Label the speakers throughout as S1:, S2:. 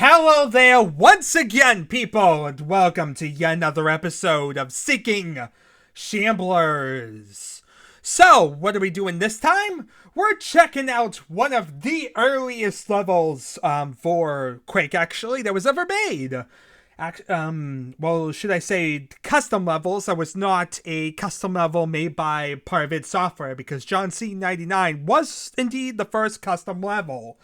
S1: Hello there once again, people, and welcome to yet another episode of Seeking Shamblers. So, what are we doing this time? We're checking out one of the earliest levels for Quake, actually, that was ever made. Well, should I say custom levels? That was not a custom level made by part of id Software, because John C99 was indeed the first custom level,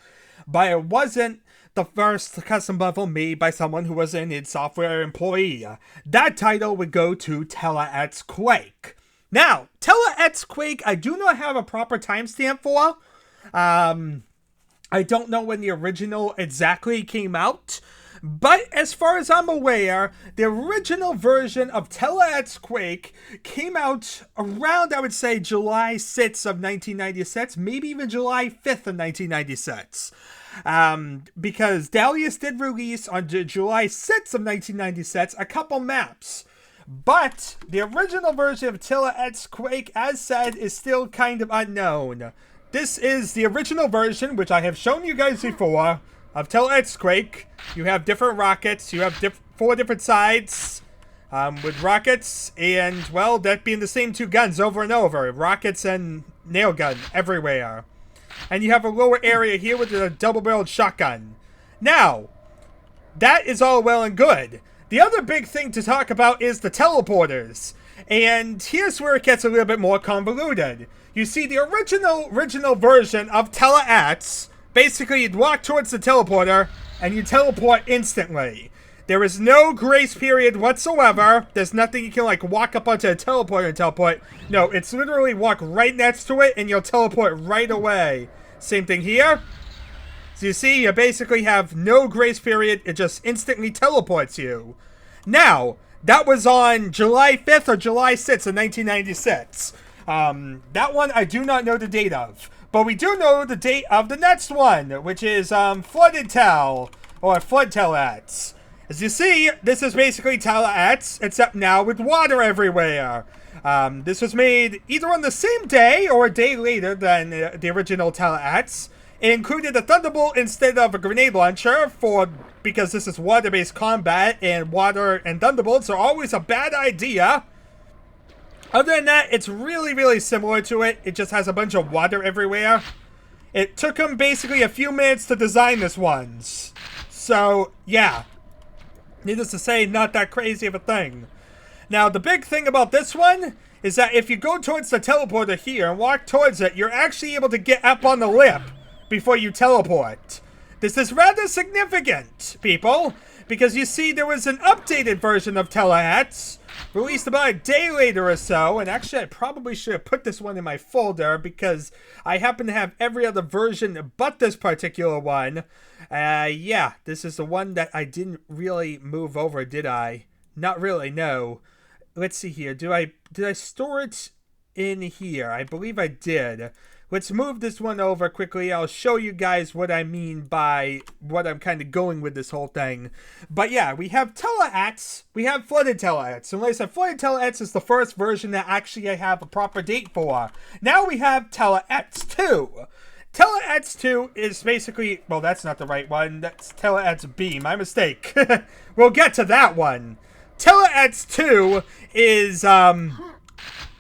S1: but it wasn't the first custom level made by someone who was an id Software employee. That title would go to Tele-X Quake. Now, Tele-X Quake, I do not have a proper timestamp for. I don't know when the original exactly came out, but as far as I'm aware, the original version of Tele-X Quake came out around, I would say, July 6th of 1996, maybe even July 5th of 1996. Because Dalius did release on July 6th of 1996 a couple maps. But the original version of Tele-X Quake, as said, is still kind of unknown. This is the original version, which I have shown you guys before, of Tele-X Quake. You have different rockets. You have four different sides with rockets, and, well, that being the same two guns over and over. Rockets and nail gun everywhere. And you have a lower area here with a double-barreled shotgun. Now, that is all well and good. The other big thing to talk about is the teleporters. And here's where it gets a little bit more convoluted. You see, the original version of Tele-X, basically you'd walk towards the teleporter and you teleport instantly. There is no grace period whatsoever. There's nothing you can like walk up onto a teleporter and teleport. No, it's literally walk right next to it and you'll teleport right away. Same thing here. So you see, you basically have no grace period. It just instantly teleports you. Now, that was on July 5th or July 6th of 1996. That one I do not know the date of. But we do know the date of the next one, which is Flooded Tel, or Flood Tele-X. As you see, this is basically Tele-X, except now with water everywhere. This was made either on the same day or a day later than the original Tele-X. It included a thunderbolt instead of a grenade launcher because this is water-based combat, and water and thunderbolts are always a bad idea. Other than that, it's really, really similar to it. It just has a bunch of water everywhere. It took them basically a few minutes to design this one. So, yeah. Needless to say, not that crazy of a thing. Now, the big thing about this one is that if you go towards the teleporter here and walk towards it, you're actually able to get up on the lip before you teleport. This is rather significant, people, because you see there was an updated version of Tele-X released about a day later or so, and actually I probably should have put this one in my folder because I happen to have every other version but this particular one. Yeah, this is the one that I didn't really move over, did I? Not really, no. Let's see here. Did I store it in here? I believe I did. Let's move this one over quickly. I'll show you guys what I mean by what I'm kind of going with this whole thing. But yeah, we have Tele-X. We have Flooded Tele-X. And like I said, Flooded Tele-X is the first version that actually I have a proper date for. Now we have Tele-X 2. Tele-X 2 is basically... Well, that's not the right one. That's Tele-X B. My mistake. We'll get to that one. Tele-X 2 is...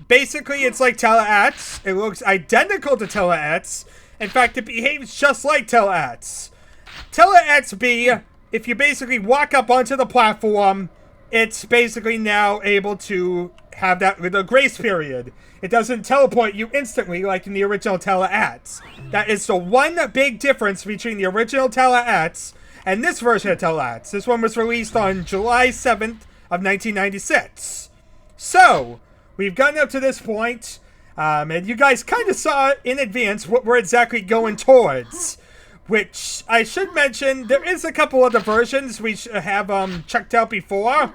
S1: Basically, it's like Tele-X. It looks identical to Tele-X. In fact, it behaves just like Tele-X. Tele-X B, if you basically walk up onto the platform, it's basically now able to have that little grace period. It doesn't teleport you instantly like in the original Tele-X. That is the one big difference between the original Tele-X and this version of Tele-X. This one was released on July 7th of 1996. So... we've gotten up to this point, and you guys kind of saw in advance what we're exactly going towards. Which, I should mention, there is a couple other versions we have checked out before.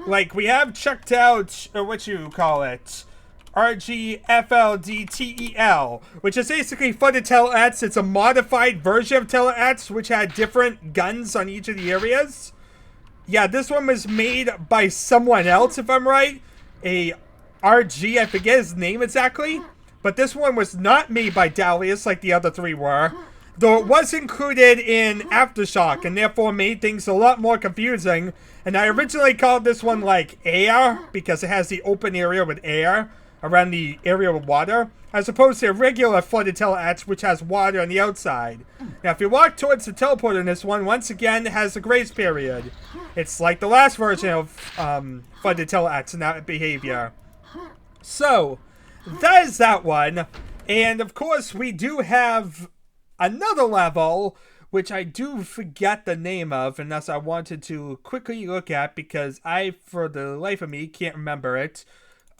S1: Like, we have checked out, or what you call it, RGFLDTEL, which is basically Flooded Tele-X. It's a modified version of Tele-X, which had different guns on each of the areas. Yeah, this one was made by someone else, if I'm right. A RG, I forget his name exactly, but this one was not made by Dalius like the other three were. though it was included in Aftershock and therefore made things a lot more confusing. And I originally called this one like air because it has the open area with air around the area with water, as opposed to a regular flooded Tele-X, which has water on the outside. Now, if you walk towards the teleporter in this one, once again, it has a grace period. It's like the last version of flooded Tele-X in that behavior. So, that is that one. And, of course, we do have another level, which I do forget the name of, unless I wanted to quickly look at, because I, for the life of me, can't remember it.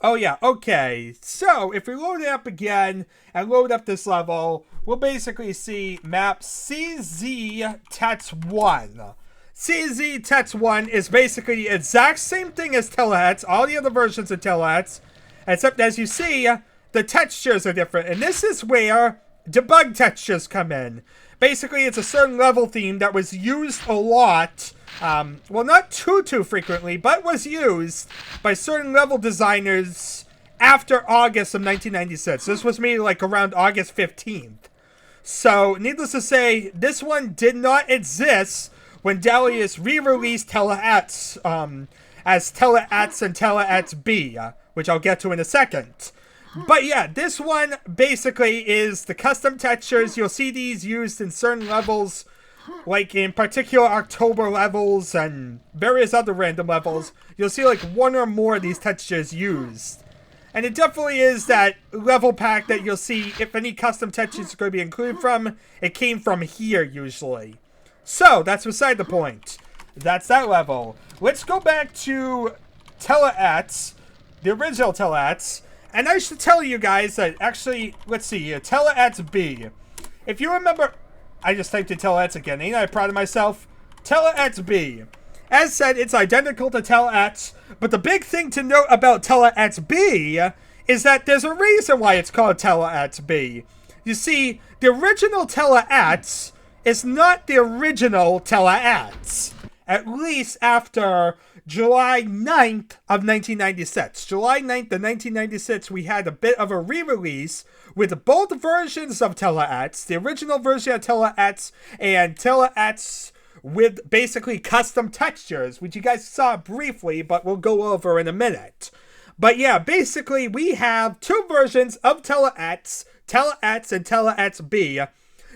S1: Oh yeah, okay. So, if we load it up again and load up this level, we'll basically see map CZ-TETS1. CZ-TETS1 is basically the exact same thing as Tele-X, all the other versions of Tele-X, except as you see, the textures are different. And this is where debug textures come in. Basically, it's a certain level theme that was used a lot. Well, not too frequently, but was used by certain level designers after August of 1996. This was made like around August 15th. So, needless to say, this one did not exist when Dalius re-released Tele-X as Tele-X and TELEXB, which I'll get to in a second. But yeah, this one basically is the custom textures. You'll see these used in certain levels, like in particular October levels and various other random levels. You'll see like one or more of these textures used. And it definitely is that level pack that you'll see if any custom textures are going to be included from, it came from here usually. So, that's beside the point. That's that level. Let's go back to Tele-X, the original Tele-X. And I should tell you guys that actually, let's see here, TELEXB. If you remember, I just typed in Tele-X again, ain't I proud of myself? TELEXB. As said, it's identical to Tele-X, but the big thing to note about TELEXB is that there's a reason why it's called TELEXB. You see, the original Tele-X is not the original Tele-X. At least after July 9th of 1996. July 9th of 1996, we had a bit of a re-release with both versions of Tele-X, the original version of Tele-X and Tele-X with basically custom textures, which you guys saw briefly, but we'll go over in a minute. But yeah, basically we have two versions of Tele-X and Tele-XB.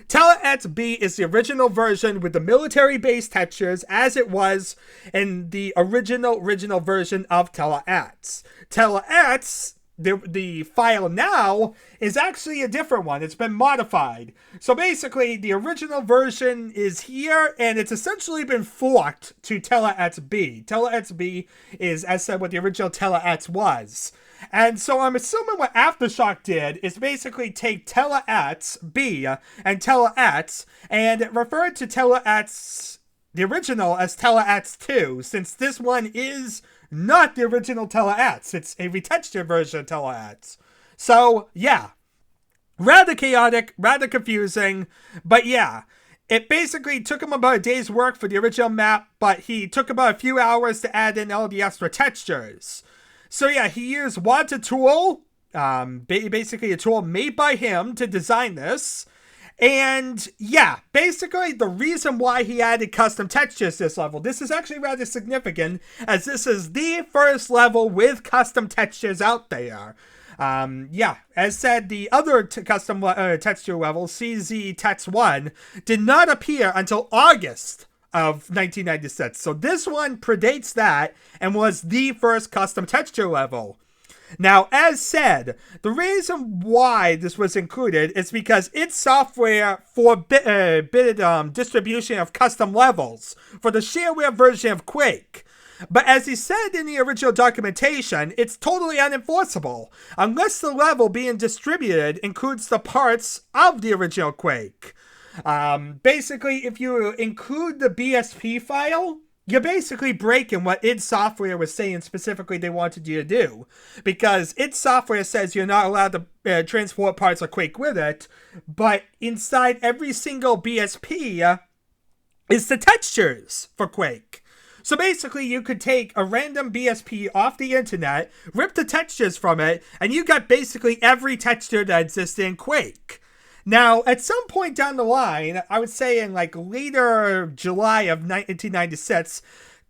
S1: Tele-XB is the original version with the military-based textures as it was in the original version of Tele-X. Tele-X, the file now, is actually a different one. It's been modified. So basically, the original version is here, and it's essentially been forked to Tele-XB. Tele-XB is, as said, what the original Tele-X was. And so I'm assuming what Aftershock did is basically take Tele-XB and Tele-X and refer to Tele-X, the original, as Tele-X2, since this one is not the original Tele-X. It's a retextured version of Tele-X. So, yeah. Rather chaotic, rather confusing, but yeah. It basically took him about a day's work for the original map, but he took about a few hours to add in all the extra textures. So yeah, he used Wanta tool, basically a tool made by him to design this. And yeah, basically the reason why he added custom textures to this level, this is actually rather significant, as this is the first level with custom textures out there. Yeah, as said, the other custom texture level, CZ-TETS1, did not appear until August of 1996. So this one predates that and was the first custom texture level. Now, as said, the reason why this was included is because id Software forbid distribution of custom levels for the shareware version of Quake. But as he said in the original documentation, it's totally unenforceable unless the level being distributed includes the parts of the original Quake. Basically, if you include the BSP file, you're basically breaking what id Software was saying specifically they wanted you to do. Because id Software says you're not allowed to transport parts of Quake with it, but inside every single BSP is the textures for Quake. So basically, you could take a random BSP off the internet, rip the textures from it, and you got basically every texture that exists in Quake. Now, at some point down the line, I would say in like later July of 1996,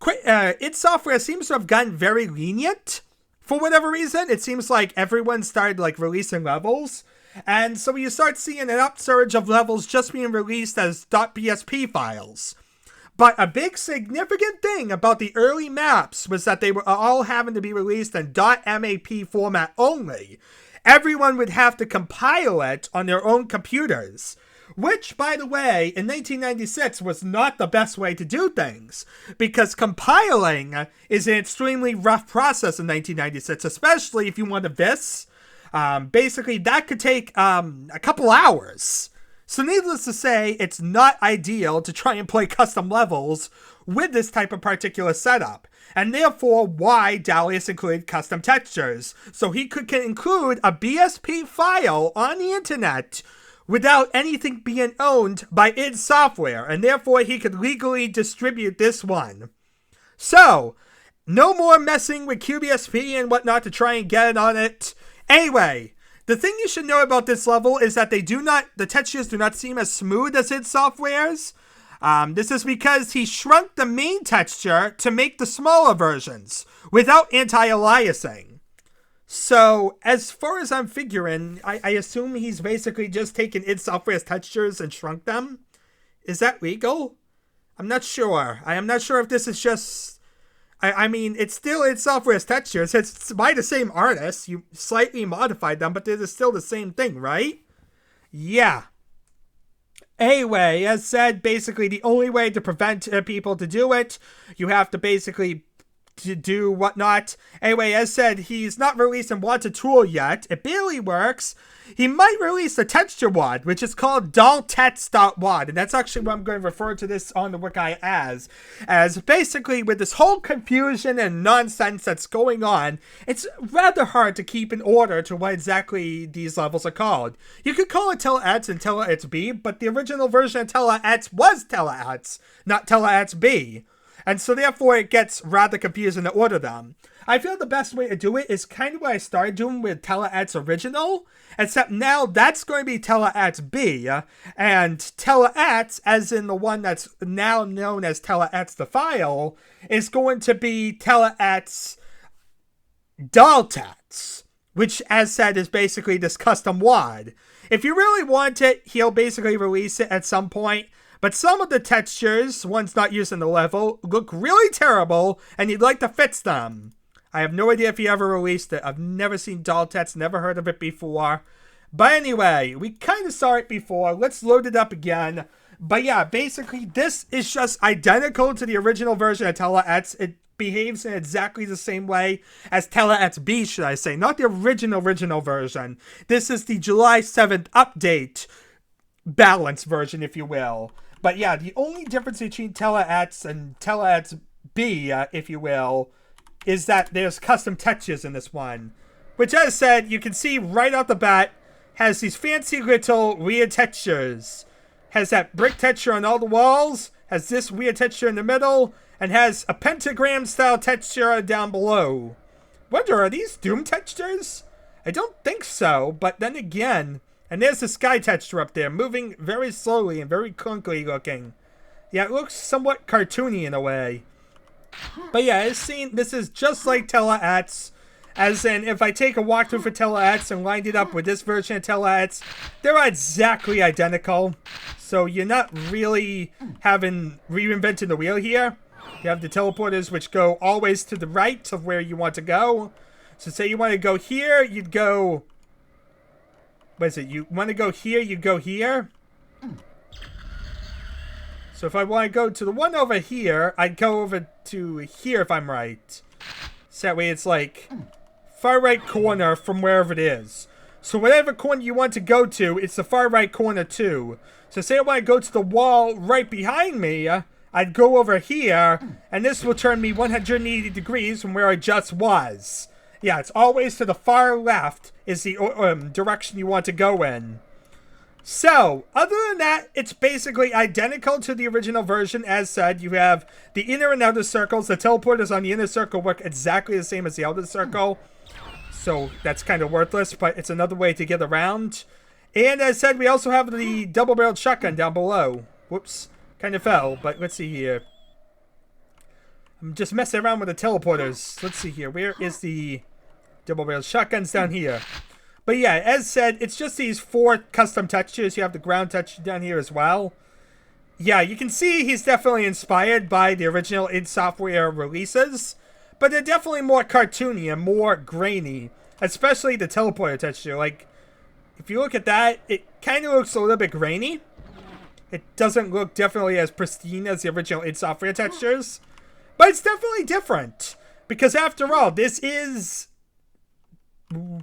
S1: id Software seems to have gotten very lenient for whatever reason. It seems like everyone started like releasing levels. And so you start seeing an upsurge of levels just being released as .bsp files. But a big significant thing about the early maps was that they were all having to be released in .map format only. Everyone would have to compile it on their own computers. Which, by the way, in 1996 was not the best way to do things. Because compiling is an extremely rough process in 1996, especially if you want a VIS. Basically, that could take a couple hours. So needless to say, it's not ideal to try and play custom levels with this type of particular setup. And therefore, why Dalius included custom textures. So he could include a BSP file on the internet without anything being owned by id Software. And therefore, he could legally distribute this one. So, no more messing with QBSP and whatnot to try and get it on it. Anyway, the thing you should know about this level is that the textures do not seem as smooth as id Software's. This is because he shrunk the main texture to make the smaller versions without anti-aliasing. So, as far as I'm figuring, I assume he's basically just taken id Software's textures and shrunk them. Is that legal? I'm not sure. I am not sure if this is just... I mean, it's still id Software's textures. It's by the same artist. You slightly modified them, but it's still the same thing, right? Yeah. Anyway, as said, basically the only way to prevent people to do it, you have to basically do whatnot. Anyway, as said, he's not released in Wanted Tool yet. It barely works. He might release a texture wad, which is called daltets.wad, and that's actually what I'm going to refer to this on the wiki as basically with this whole confusion and nonsense that's going on, it's rather hard to keep in order to what exactly these levels are called. You could call it Tele-X and Tele-XB, but the original version of Tele-X was Tele-X, not Tele-XB. And so therefore it gets rather confusing to order them. I feel the best way to do it is kind of what I started doing with Tele-X original, except now that's going to be Tele-XB, and Tele-X, as in the one that's now known as Tele-X the file, is going to be Tele-X daltets, which as said is basically this custom WAD. If you really want it, he'll basically release it at some point. But some of the textures, ones not used in the level, look really terrible, and you'd like to fix them. I have no idea if he ever released it. I've never seen daltets, never heard of it before. But anyway, we kind of saw it before. Let's load it up again. But yeah, basically, this is just identical to the original version of Tele-X. It behaves in exactly the same way as Tele-XB, should I say. Not the original version. This is the July 7th update balance version, if you will. But yeah, the only difference between Tele-X and Tele-XB, if you will, is that there's custom textures in this one. Which, as said, you can see right off the bat, has these fancy little weird textures. Has that brick texture on all the walls, has this weird texture in the middle, and has a pentagram-style texture down below. Wonder, are these Doom textures? I don't think so, but then again... And there's the sky texture up there, moving very slowly and very clunky looking. Yeah, it looks somewhat cartoony in a way. But yeah, as seen, this is just like Tele-X. As in, if I take a walkthrough for Tele-X and lined it up with this version of Tele-X, they're exactly identical. So you're not really reinventing the wheel here. You have the teleporters which go always to the right of where you want to go. So say you want to go here, you'd go... What is it? You want to go here, you go here. So if I want to go to the one over here, I'd go over to here if I'm right. So that way it's like far right corner from wherever it is. So whatever corner you want to go to, it's the far right corner too. So say I want to go to the wall right behind me, I'd go over here, and this will turn me 180 degrees from where I just was. Yeah, it's always to the far left is the direction you want to go in. So, other than that, it's basically identical to the original version. As said, you have the inner and outer circles. The teleporters on the inner circle work exactly the same as the outer circle. So, that's kind of worthless, but it's another way to get around. And as said, we also have the double-barreled shotgun down below. Whoops. Kind of fell, but let's see here. I'm just messing around with the teleporters. Let's see here. Where is the double-barreled shotguns? Down here. But yeah, as said, it's just these 4 custom textures. You have the ground texture down here as well. Yeah, you can see he's definitely inspired by the original id Software releases. But they're definitely more cartoony and more grainy. Especially the teleporter texture. Like, if you look at that, it kind of looks a little bit grainy. It doesn't look definitely as pristine as the original id Software textures. But it's definitely different. Because after all, this is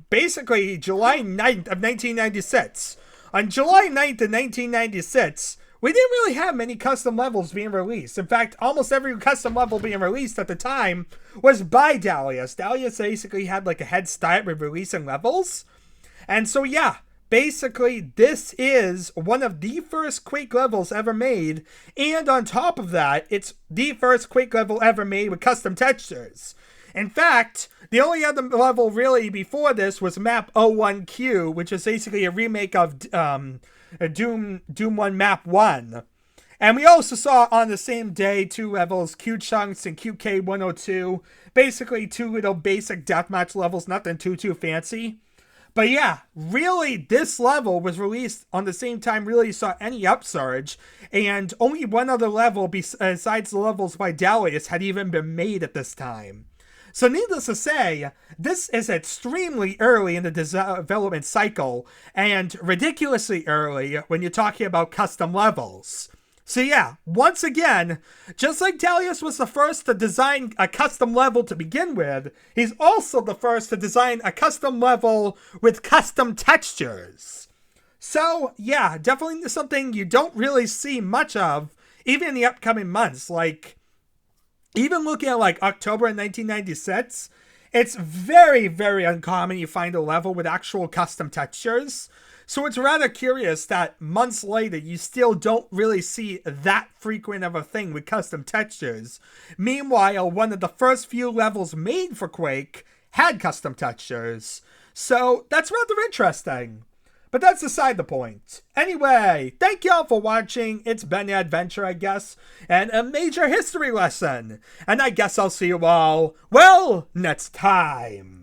S1: basically July 9th of 1996. On July 9th of 1996, we didn't really have many custom levels being released. In fact, almost every custom level being released at the time was by Dalius. Dalius basically had like a head start with releasing levels. And so yeah, basically this is one of the first Quake levels ever made. And on top of that, it's the first Quake level ever made with custom textures. In fact, the only other level really before this was map 01Q, which is basically a remake of Doom 1 map 1. And we also saw on the same day 2 levels, Q Chunks and QK102. Basically 2 little basic deathmatch levels, nothing too fancy. But yeah, really this level was released on the same time really saw any upsurge. And only one other level besides the levels by Dalius had even been made at this time. So needless to say, this is extremely early in the development cycle, and ridiculously early when you're talking about custom levels. So yeah, once again, just like Dalius was the first to design a custom level to begin with, he's also the first to design a custom level with custom textures. So yeah, definitely something you don't really see much of, even in the upcoming months, like even looking at like October in 1996, it's very uncommon you find a level with actual custom textures. So it's rather curious that months later you still don't really see that frequent of a thing with custom textures. Meanwhile, one of the first few levels made for Quake had custom textures. So that's rather interesting. But that's beside the point. Anyway, thank y'all for watching. It's been an adventure, I guess, and a major history lesson. And I guess I'll see you all, well, next time.